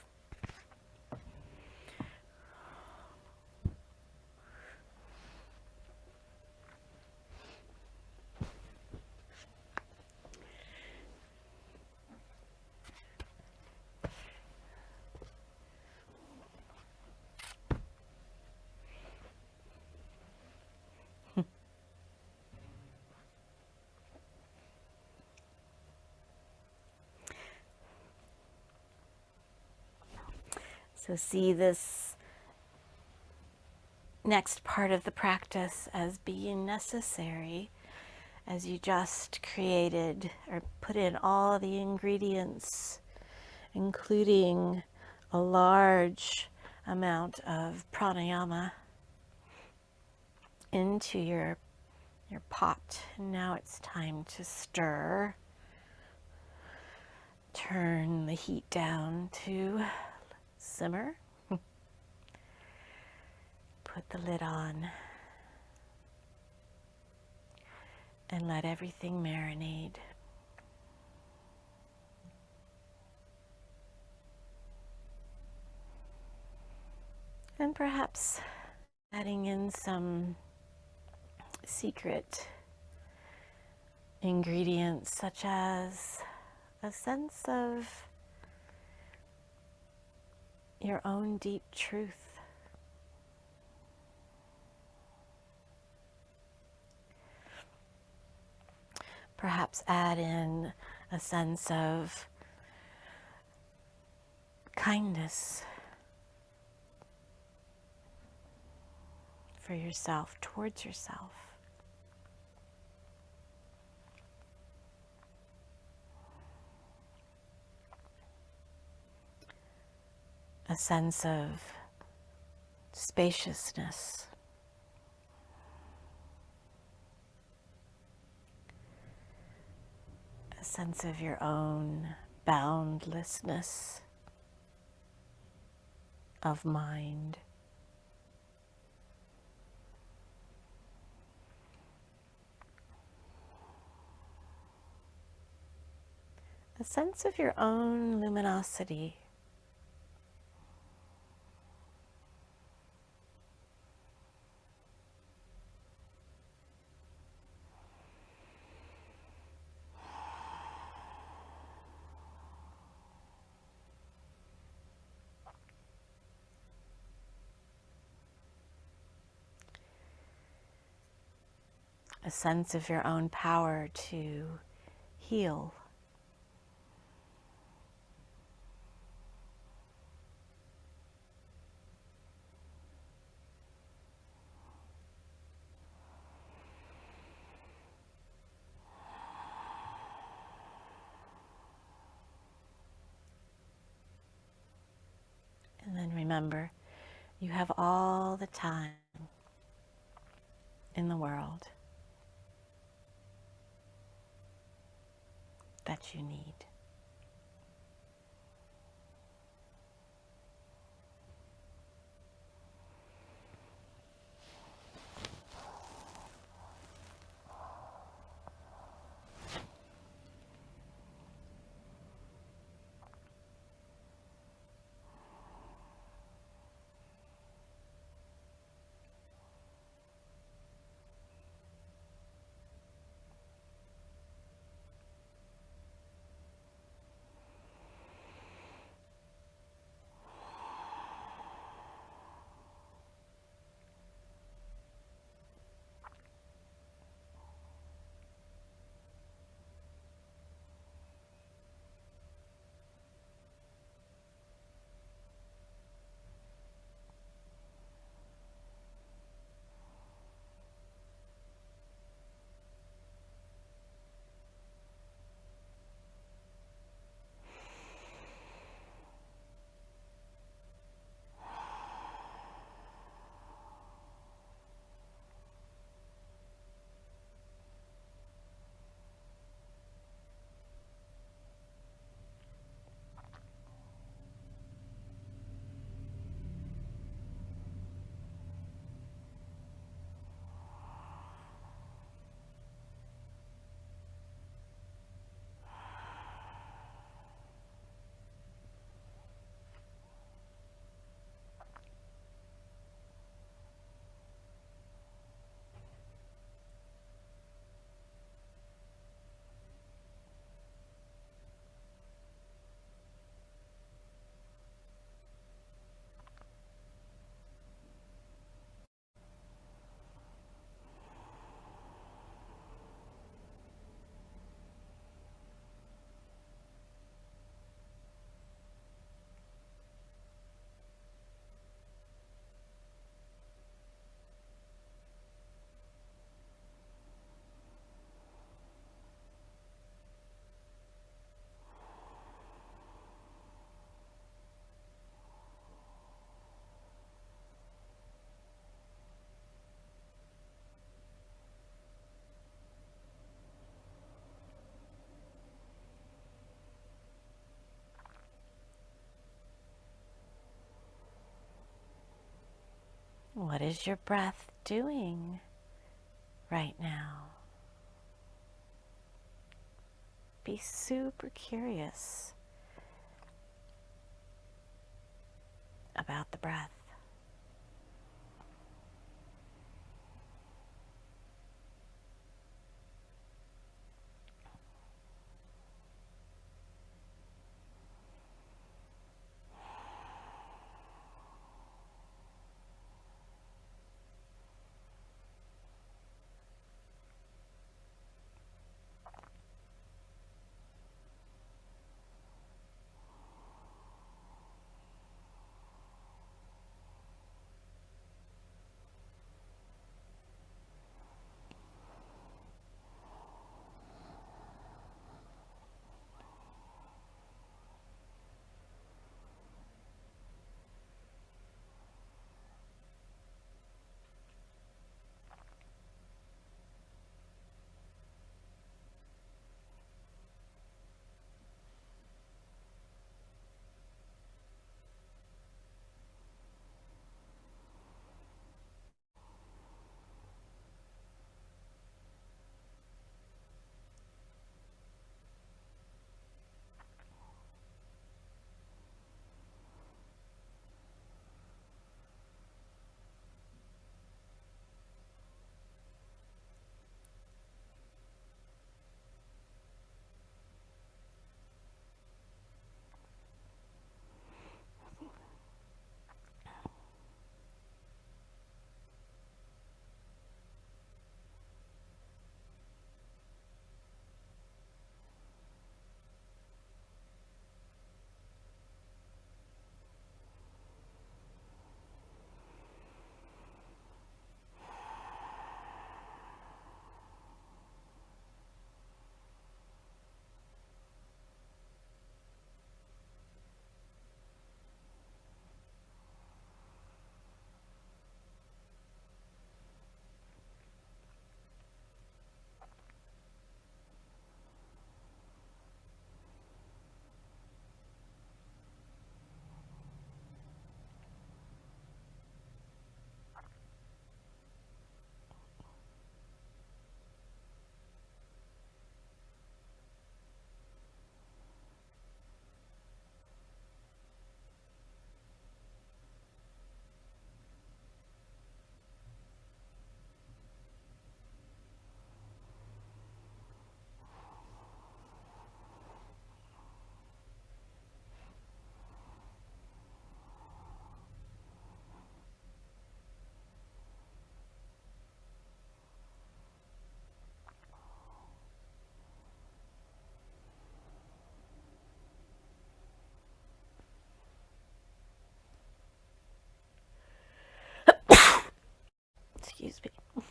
So see this next part of the practice as being necessary as you just created or put in all the ingredients, including a large amount of pranayama into your pot. And now it's time to stir. Turn the heat down to simmer. Put the lid on and let everything marinate. And perhaps adding in some secret ingredients such as a sense of your own deep truth. Perhaps add in a sense of kindness for yourself, towards yourself. A sense of spaciousness. A sense of your own boundlessness of mind. A sense of your own luminosity. a sense of your own power to heal. And then remember, you have all the time in the world that you need. What is your breath doing right now? Be super curious about the breath. Excuse me.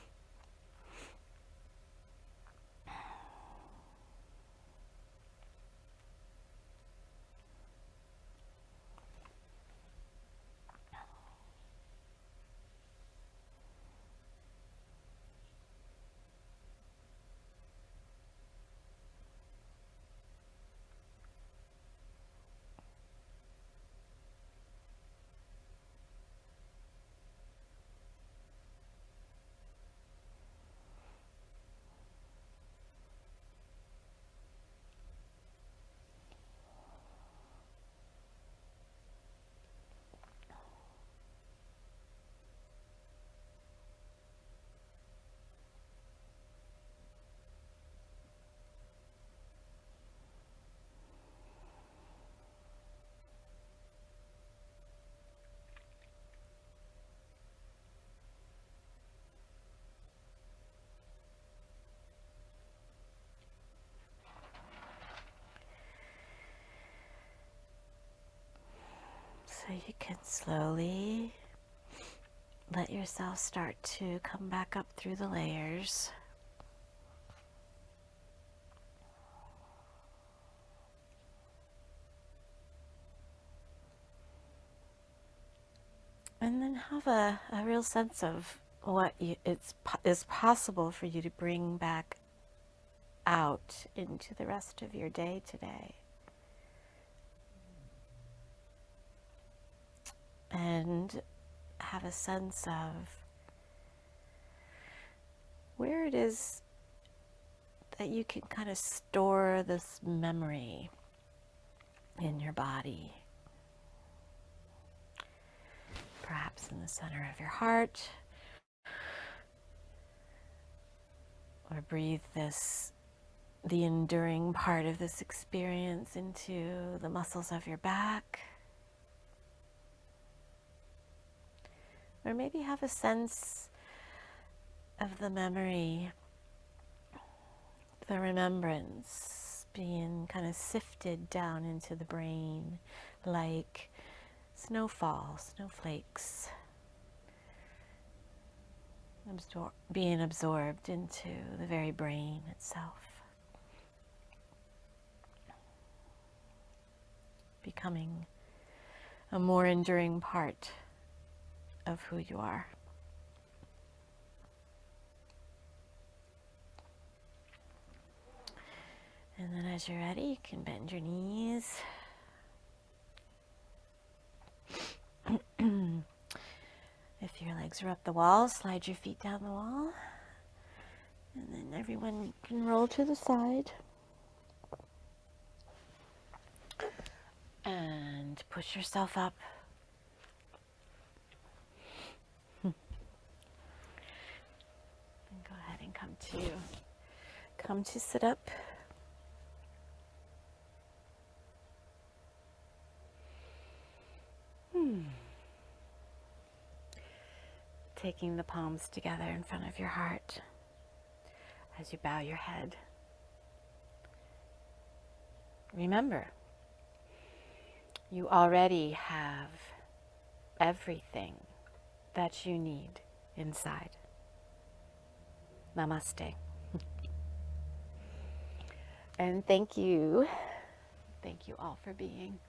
So you can slowly let yourself start to come back up through the layers. And then have a real sense of what is possible for you to bring back out into the rest of your day today. And have a sense of where it is that you can kind of store this memory in your body. Perhaps in the center of your heart, or breathe the enduring part of this experience into the muscles of your back. Or maybe have a sense of the memory, the remembrance being kind of sifted down into the brain like snowfall, snowflakes, being absorbed into the very brain itself, becoming a more enduring part of who you are. And then as you're ready, you can bend your knees. If your legs are up the wall, slide your feet down the wall. And then everyone can roll to the side. And push yourself up. And go ahead and come to sit up. Taking the palms together in front of your heart as you bow your head. Remember, you already have everything that you need inside. Namaste. And thank you all for being.